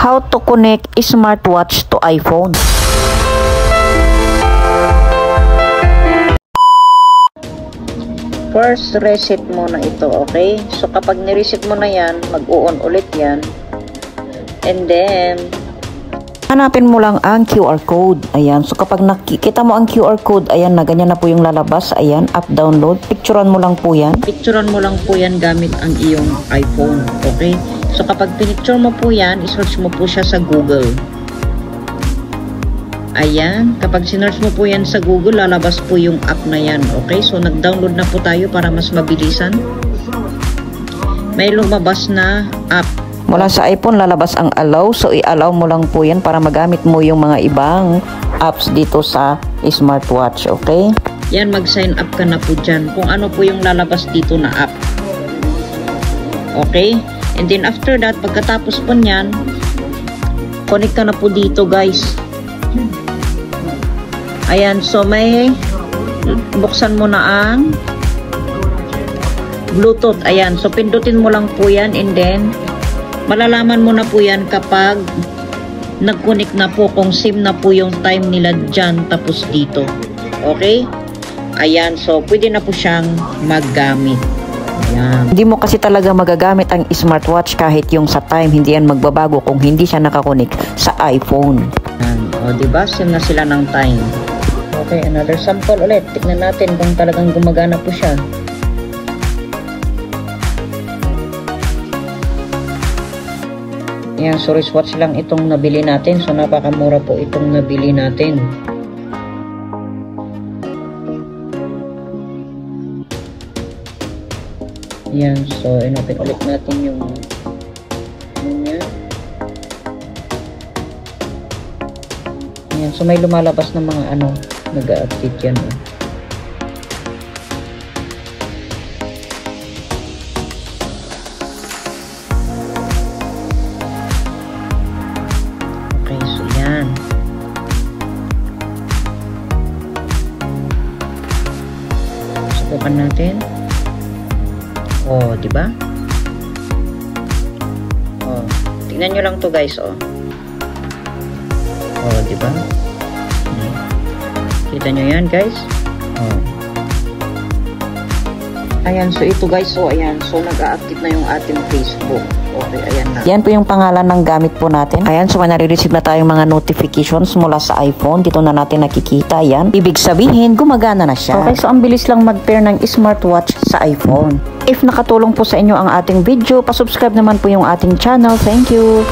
How to connect smartwatch to iPhone. First, reset muna ito, okay? So, kapag nireset mo na yan, mag-on ulit yan. And then, hanapin mo lang ang QR code. Ayan. So, kapag nakikita mo ang QR code, ayan na, ganyan na po yung lalabas. Ayan, app download. Picturean mo lang po yan. Picturean mo lang po yan gamit ang iyong iPhone. Okay? So, kapag pinicture mo po yan, isearch mo po siya sa Google. Ayan. Kapag sinearch mo po yan sa Google, lalabas po yung app na yan. Okay? So, nag-download na po tayo para mas mabilisan. May lumabas na app. Mula sa iPhone, lalabas ang allow. So, i-allow mo lang po yan para magamit mo yung mga ibang apps dito sa smartwatch. Okay? Yan, mag-sign up ka na po dyan kung ano po yung lalabas dito na app. Okay? And then, after that, pagkatapos po nyan, connect ka na po dito, guys. Ayan, so may buksan mo na ang Bluetooth. Ayan, so pindutin mo lang po yan and then malalaman mo na po yan kapag nag-connect na po kung SIM na po yung time nila dyan tapos dito. Okay? Ayan, so pwede na po siyang maggamit. Ayan. Hindi mo kasi talaga magagamit ang smartwatch kahit yung sa time, hindi yan magbabago kung hindi siya nakakonik sa iPhone. Ayan. O, diba? SIM na sila ng time. Okay, another sample ulit. Tignan natin kung talagang gumagana po siya. Ayan, so wristwatch lang itong nabili natin. So, napakamura po itong nabili natin. Ayan, so inopen ulit natin yung yan. Ayan, so may lumalabas ng mga nag-update yan. Okay, so yan. Subukan natin. Oh, di ba? Oh, tingnan nyo lang to, guys, oh. Oh, di ba? Kita nyo yan, guys? Oh. Ayan, so ito, guys, so ayan, so nag-a-active na yung ating Facebook. Okay, ayan na. Yan po yung pangalan ng gamit po natin. Ayan, so nare-receive na tayong mga notifications mula sa iPhone. Dito na natin nakikita yan. Ibig sabihin, gumagana na siya. Okay, so ang bilis lang mag-pair ng smartwatch sa iPhone. If nakatulong po sa inyo ang ating video, pasubscribe naman po yung ating channel. Thank you!